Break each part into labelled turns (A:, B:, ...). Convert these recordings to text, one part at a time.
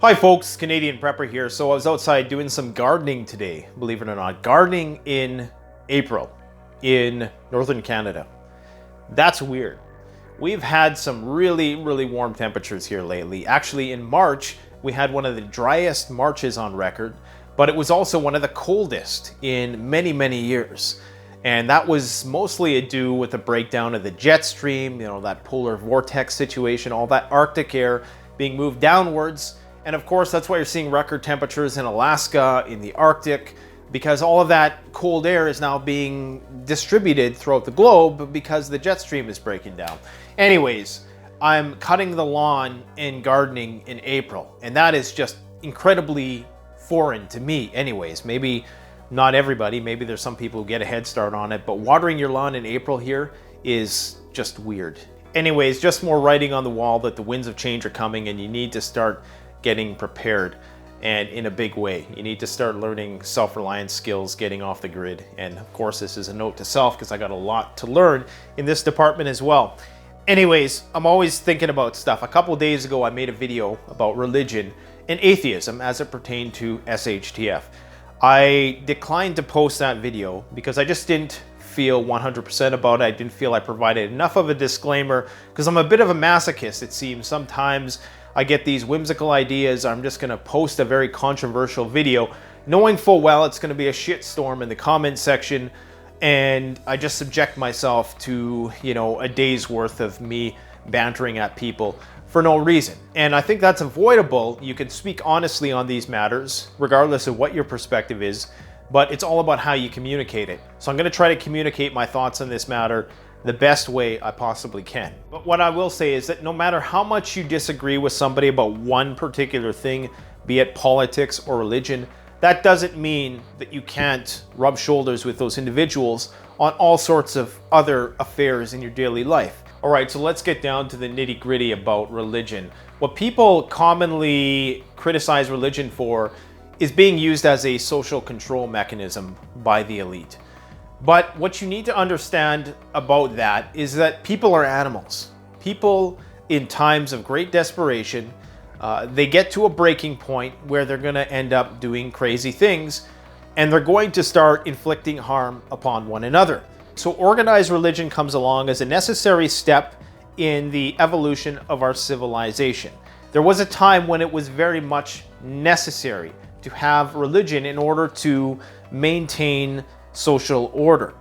A: Hi folks, Canadian Prepper here. So I was outside doing some gardening today, believe it or not. Gardening in April in northern Canada. That's weird. We've had some really warm temperatures here lately. Actually, in March, we had one of the driest Marches on record, but it was also one of the coldest in many years. And that was mostly due with the breakdown of the jet stream, that polar vortex situation, all that Arctic air being moved downwards. And of course, that's why you're seeing record temperatures in Alaska, in the Arctic, because all of that cold air is now being distributed throughout the globe because the jet stream is breaking down. Anyways, I'm cutting the lawn and gardening in April, and that is just incredibly foreign to me anyways. Maybe not everybody, maybe there's some people who get a head start on it, but watering your lawn in April here is just weird. Anyways, just more writing on the wall that the winds of change are coming and you need to start getting prepared, and in a big way. You need to start learning self-reliance skills, getting off the grid. And of course, this is a note to self because I got a lot to learn in this department as well. Anyways, I'm always thinking about stuff. A couple days ago, I made a video about religion and atheism as it pertained to SHTF. I declined to post that video because I just didn't feel 100% about it. I didn't feel I provided enough of a disclaimer because I'm a bit of a masochist, it seems. Sometimes I get these whimsical ideas. I'm just going to post a very controversial video, knowing full well it's going to be a shitstorm in the comment section, and I just subject myself to, a day's worth of me bantering at people for no reason. And I think that's avoidable. You can speak honestly on these matters, regardless of what your perspective is, but it's all about how you communicate it. So I'm going to try to communicate my thoughts on this matter the best way I possibly can. But what I will say is that no matter how much you disagree with somebody about one particular thing, be it politics or religion, that doesn't mean that you can't rub shoulders with those individuals on all sorts of other affairs in your daily life. All right, so let's get down to the nitty-gritty about religion. What people commonly criticize religion for is being used as a social control mechanism by the elite. But what you need to understand about that is that people are animals. People, in times of great desperation, they get to a breaking point where they're going to end up doing crazy things, and they're going to start inflicting harm upon one another. So organized religion comes along as a necessary step in the evolution of our civilization. There was a time when it was very much necessary to have religion in order to maintain social order.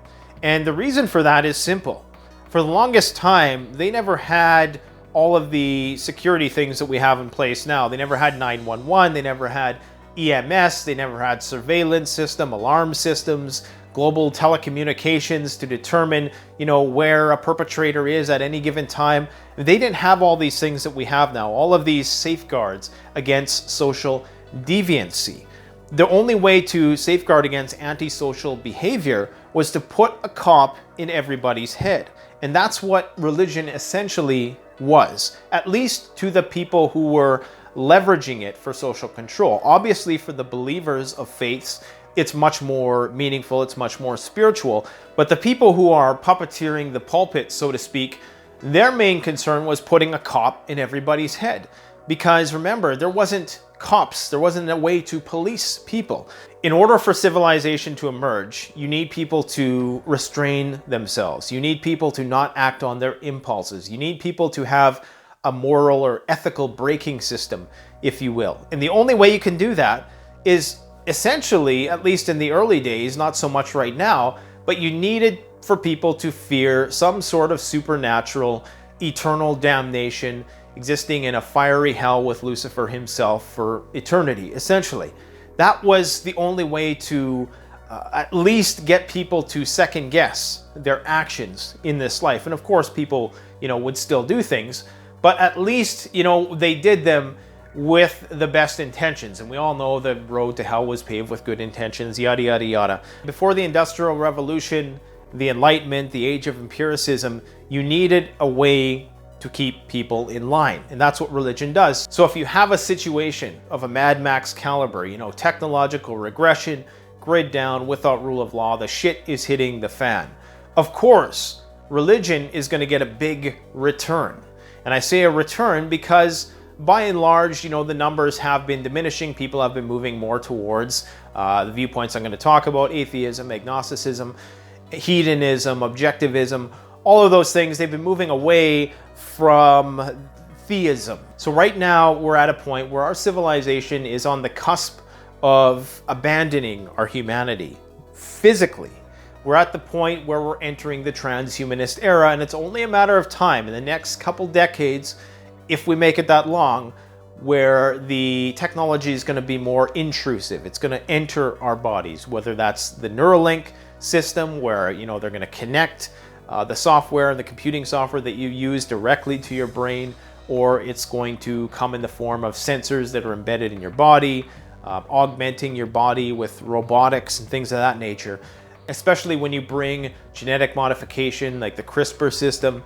A: And the reason for that is simple. For the longest time, they never had all of the security things that we have in place now. They never had 911, they never had EMS, they never had surveillance system, alarm systems, global telecommunications to determine, where a perpetrator is at any given time. They didn't have all these things that we have now, all of these safeguards against social deviancy. The only way to safeguard against antisocial behavior was to put a cop in everybody's head. And that's what religion essentially was, at least to the people who were leveraging it for social control. Obviously, for the believers of faiths, it's much more meaningful, it's much more spiritual. But the people who are puppeteering the pulpit, so to speak, their main concern was putting a cop in everybody's head. Because remember, there wasn't cops, there wasn't a way to police people. In order for civilization to emerge, you need people to restrain themselves. You need people to not act on their impulses. You need people to have a moral or ethical braking system, if you will. And the only way you can do that is essentially, at least in the early days, not so much right now, but you needed for people to fear some sort of supernatural, eternal damnation existing in a fiery hell with Lucifer himself for eternity, essentially. That was the only way to at least get people to second guess their actions in this life. And of course, people, would still do things, but at least, they did them with the best intentions. And we all know the road to hell was paved with good intentions, yada, yada, yada. Before the Industrial Revolution, the Enlightenment, the Age of Empiricism, you needed a way to keep people in line. And that's what religion does. So if you have a situation of a Mad Max caliber, technological regression, grid down, without rule of law, the shit is hitting the fan. Of course, religion is going to get a big return. And I say a return because by and large, the numbers have been diminishing. People have been moving more towards the viewpoints I'm going to talk about: atheism, agnosticism, hedonism, objectivism, all of those things. They've been moving away from theism. So right now we're at a point where our civilization is on the cusp of abandoning our humanity physically. We're at the point where we're entering the transhumanist era, and it's only a matter of time in the next couple decades, if we make it that long, where the technology is going to be more intrusive. It's going to enter our bodies, whether that's the Neuralink system, where they're going to connect the software and the computing software that you use directly to your brain, or it's going to come in the form of sensors that are embedded in your body, augmenting your body with robotics and things of that nature. Especially when you bring genetic modification like the CRISPR system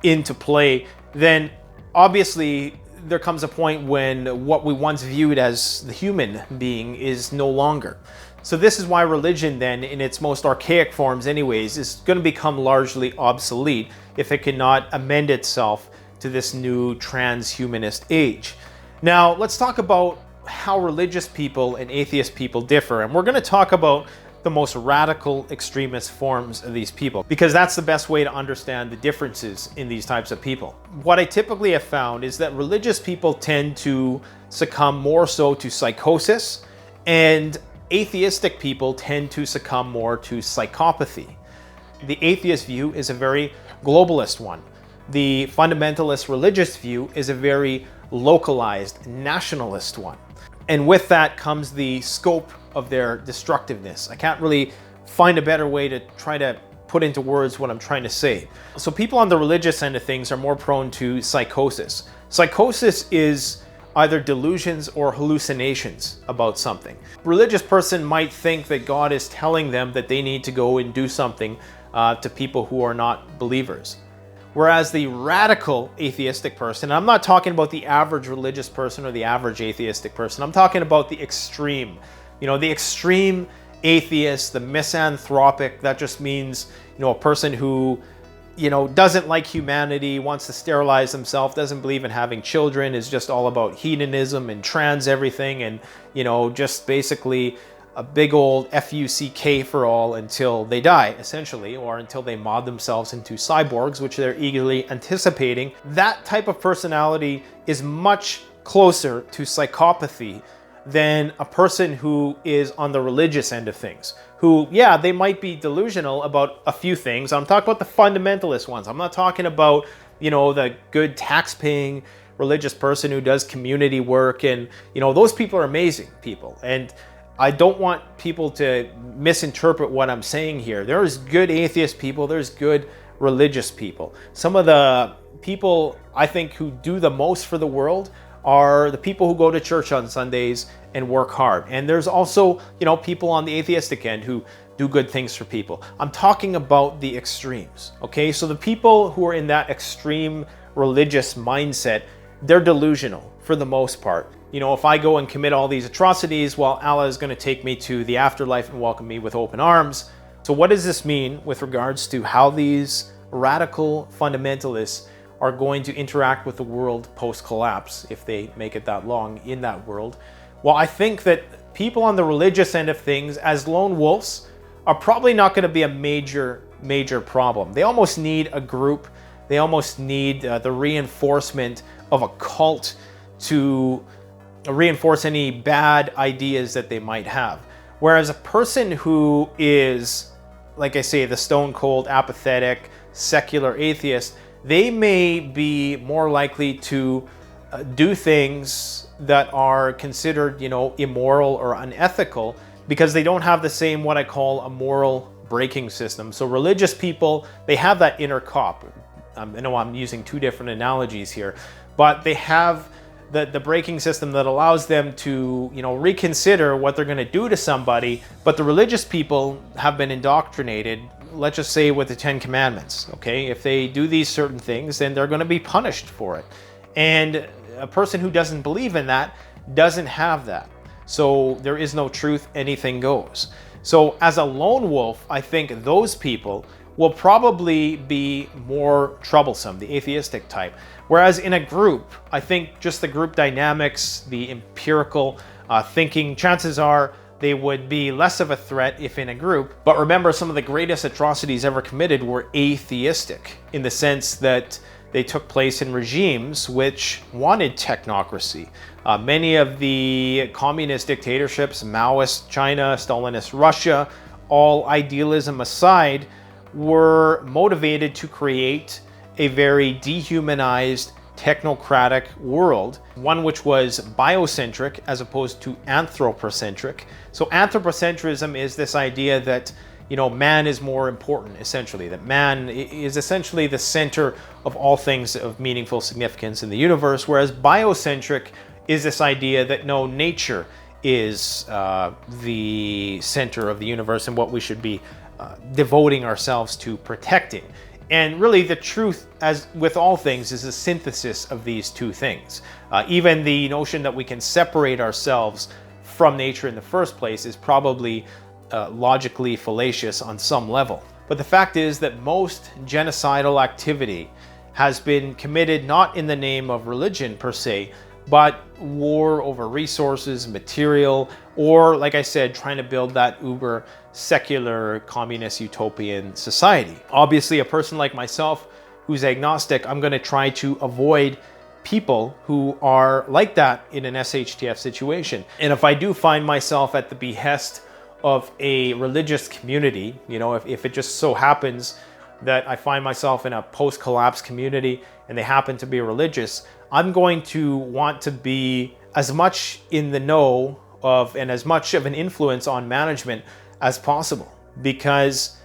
A: into play, then obviously there comes a point when what we once viewed as the human being is no longer. So this is why religion then, in its most archaic forms anyways, is going to become largely obsolete if it cannot amend itself to this new transhumanist age. Now let's talk about how religious people and atheist people differ, and we're going to talk about the most radical extremist forms of these people, because that's the best way to understand the differences in these types of people. What I typically have found is that religious people tend to succumb more so to psychosis, and atheistic people tend to succumb more to psychopathy. The atheist view is a very globalist one. The fundamentalist religious view is a very localized nationalist one. And with that comes the scope of their destructiveness. I can't really find a better way to try to put into words what I'm trying to say. So people on the religious end of things are more prone to psychosis. Psychosis is either delusions or hallucinations about something. A religious person might think that God is telling them that they need to go and do something to people who are not believers. Whereas the radical atheistic person, and I'm not talking about the average religious person or the average atheistic person, I'm talking about the extreme. The extreme atheist, the misanthropic, that just means, a person who, doesn't like humanity, wants to sterilize himself, doesn't believe in having children, is just all about hedonism and trans everything, and, just basically a big old FUCK for all until they die, essentially, or until they mod themselves into cyborgs, which they're eagerly anticipating. That type of personality is much closer to psychopathy than a person who is on the religious end of things, who, yeah, they might be delusional about a few things. I'm talking about the fundamentalist ones. I'm not talking about, the good tax-paying religious person who does community work, and, those people are amazing people. And I don't want people to misinterpret what I'm saying here. There's good atheist people, there's good religious people. Some of the people I think who do the most for the world are the people who go to church on Sundays and work hard. And there's also, people on the atheistic end who do good things for people. I'm talking about the extremes, okay? So the people who are in that extreme religious mindset, they're delusional for the most part. If I go and commit all these atrocities, well, Allah is going to take me to the afterlife and welcome me with open arms. So what does this mean with regards to how these radical fundamentalists are going to interact with the world post-collapse, if they make it that long in that world? Well, I think that people on the religious end of things, as lone wolves, are probably not going to be a major problem. They almost need a group. They almost need the reinforcement of a cult to reinforce any bad ideas that they might have. Whereas a person who is, like I say, the stone cold, apathetic, secular atheist, they may be more likely to do things that are considered, immoral or unethical, because they don't have the same, what I call, a moral braking system. So religious people, they have that inner cop. I know I'm using two different analogies here, but they have the braking system that allows them to, reconsider what they're going to do to somebody. But the religious people have been indoctrinated, let's just say, with the 10 Commandments, okay? If they do these certain things, then they're going to be punished for it. And a person who doesn't believe in that doesn't have that. So there is no truth, anything goes. So as a lone wolf, I think those people will probably be more troublesome, the atheistic type. Whereas in a group, I think just the group dynamics, the empirical thinking, chances are they would be less of a threat if in a group. But remember, some of the greatest atrocities ever committed were atheistic, in the sense that they took place in regimes which wanted technocracy. Many of the communist dictatorships, Maoist China, Stalinist Russia, all idealism aside, were motivated to create a very dehumanized, technocratic world, one which was biocentric as opposed to anthropocentric. So anthropocentrism is this idea that, you know, man is more important, essentially, that man is essentially the center of all things of meaningful significance in the universe, whereas biocentric is this idea that no, nature is the center of the universe and what we should be devoting ourselves to protecting. And really the truth, as with all things, is a synthesis of these two things. Even the notion that we can separate ourselves from nature in the first place is probably logically fallacious on some level. But the fact is that most genocidal activity has been committed not in the name of religion per se, but war over resources, material, or, like I said, trying to build that uber secular communist utopian society. Obviously, a person like myself who's agnostic, I'm going to try to avoid people who are like that in an SHTF situation. And if I do find myself at the behest of a religious community, you know, if it just so happens that I find myself in a post-collapse community and they happen to be religious, I'm going to want to be as much in the know of and as much of an influence on management as possible. Because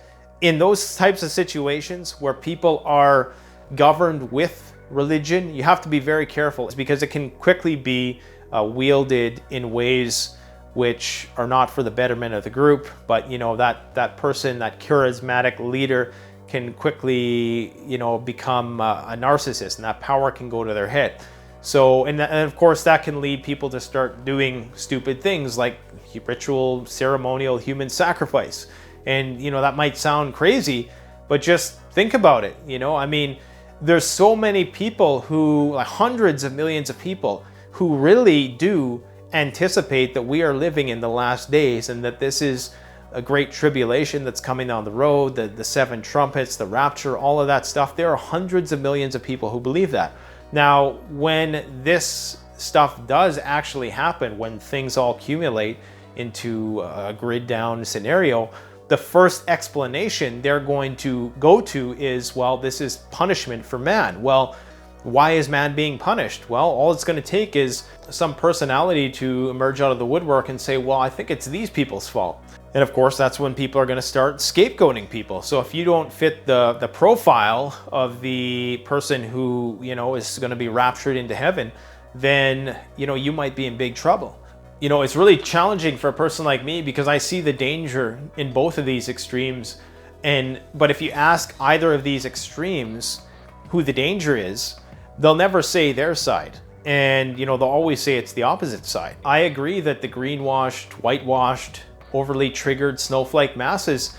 A: in those types of situations where people are governed with religion, you have to be very careful, because it can quickly be wielded in ways which are not for the betterment of the group, but you know, that person, that charismatic leader, can quickly, you know, become a narcissist, and that power can go to their head. So, and of course that can lead people to start doing stupid things like ritual, ceremonial human sacrifice. And, you know, that might sound crazy, but just think about it. You know, I mean, there's so many people who, like hundreds of millions of people, who really do anticipate that we are living in the last days and that this is a great tribulation that's coming down the road, the seven trumpets, the rapture, all of that stuff. There are hundreds of millions of people who believe that. Now, when this stuff does actually happen, when things all accumulate into a grid down scenario, the first explanation they're going to go to is, well, this is punishment for man. Well, why is man being punished? Well, all it's going to take is some personality to emerge out of the woodwork and say, well, I think it's these people's fault. And of course, that's when people are going to start scapegoating people. So if you don't fit the profile of the person who, you know, is going to be raptured into heaven, then, you know, you might be in big trouble. You know, it's really challenging for a person like me because I see the danger in both of these extremes. But if you ask either of these extremes who the danger is, they'll never say their side. And, you know, they'll always say it's the opposite side. I agree that the greenwashed, whitewashed, overly triggered snowflake masses,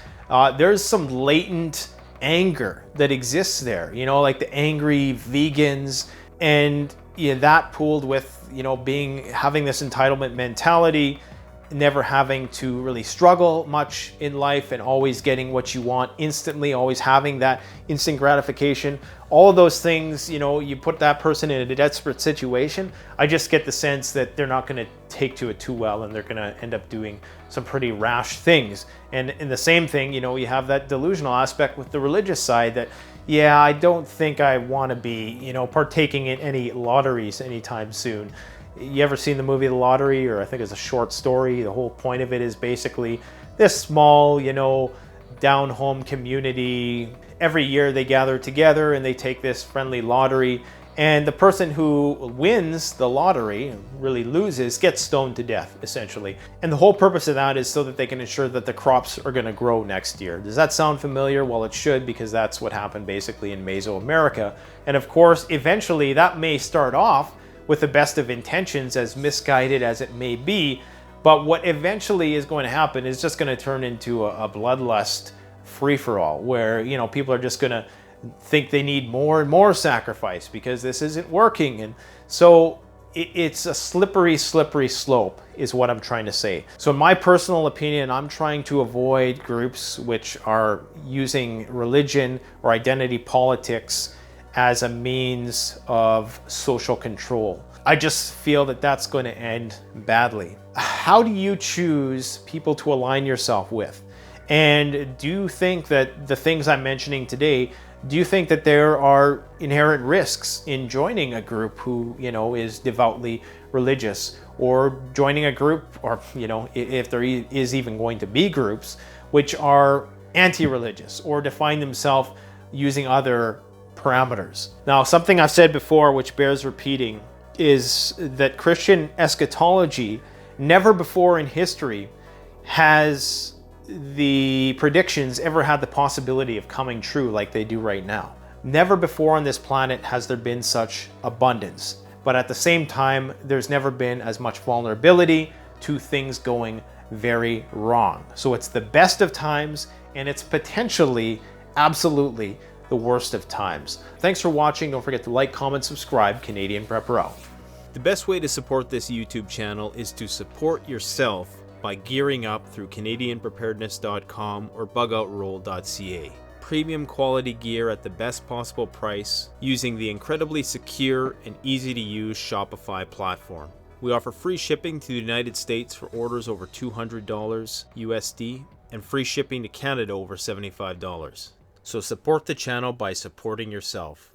A: there's some latent anger that exists there, you know, like the angry vegans, and yeah, that pooled with, you know, having this entitlement mentality, never having to really struggle much in life and always getting what you want instantly, always having that instant gratification. All of those things, you know, you put that person in a desperate situation, I just get the sense that they're not going to take to it too well and they're going to end up doing some pretty rash things. And in the same thing, you know, you have that delusional aspect with the religious side that, yeah, I don't think I want to be, you know, partaking in any lotteries anytime soon. You ever seen the movie The Lottery? Or I think it's a short story. The whole point of it is basically this small, you know, down home community. Every year they gather together and they take this friendly lottery. And the person who wins the lottery, really loses, gets stoned to death, essentially. And the whole purpose of that is so that they can ensure that the crops are going to grow next year. Does that sound familiar? Well, it should, because that's what happened basically in Mesoamerica. And of course, eventually that may start off with the best of intentions, as misguided as it may be, but what eventually is going to happen is just going to turn into a bloodlust free-for-all where, you know, people are just going to think they need more and more sacrifice because this isn't working. And so it's a slippery slope is what I'm trying to say. So in my personal opinion, I'm trying to avoid groups which are using religion or identity politics as a means of social control. I just feel that that's going to end badly. How do you choose people to align yourself with? And do you think that the things I'm mentioning today, do you think that there are inherent risks in joining a group who, you know, is devoutly religious, or joining a group, or, you know, if there is even going to be groups which are anti-religious or define themselves using other parameters? Now, something I've said before which bears repeating is that Christian eschatology, never before in history has the predictions ever had the possibility of coming true like they do right now. Never before on this planet has there been such abundance. But at the same time, there's never been as much vulnerability to things going very wrong. So it's the best of times, and it's potentially, absolutely, the worst of times. Thanks for watching. Don't forget to like, comment, subscribe. Canadian Prepper out.
B: The best way to support this YouTube channel is to support yourself by gearing up through CanadianPreparedness.com or BugoutRoll.ca. Premium quality gear at the best possible price using the incredibly secure and easy to use Shopify platform. We offer free shipping to the United States for orders over $200 USD and free shipping to Canada over $75. So support the channel by supporting yourself.